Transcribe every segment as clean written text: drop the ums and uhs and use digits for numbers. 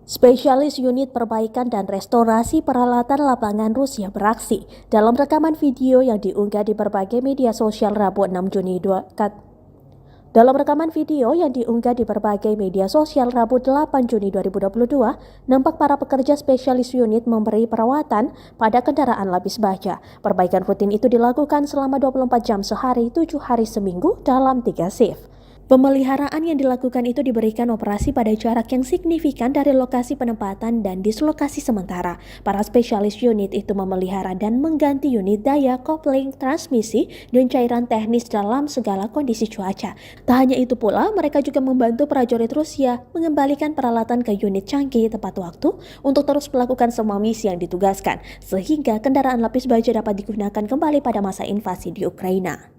Spesialis unit perbaikan dan restorasi peralatan lapangan Rusia beraksi dalam rekaman video yang diunggah di berbagai media sosial Rabu 6 Juni 8 Juni 2022, nampak para pekerja spesialis unit memberi perawatan pada kendaraan lapis baja. Perbaikan rutin itu dilakukan selama 24 jam sehari, 7 hari seminggu dalam 3 shift. Pemeliharaan yang dilakukan itu diberikan operasi pada jarak yang signifikan dari lokasi penempatan dan dislokasi sementara. Para spesialis unit itu memelihara dan mengganti unit daya, kopling, transmisi, dan cairan teknis dalam segala kondisi cuaca. Tak hanya itu pula, mereka juga membantu prajurit Rusia mengembalikan peralatan ke unit canggih tepat waktu untuk terus melakukan semua misi yang ditugaskan, sehingga kendaraan lapis baja dapat digunakan kembali pada masa invasi di Ukraina.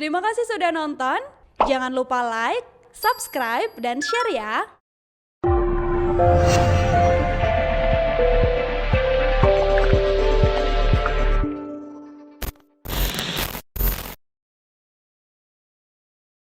Terima kasih sudah nonton. Jangan lupa like, subscribe, dan share ya.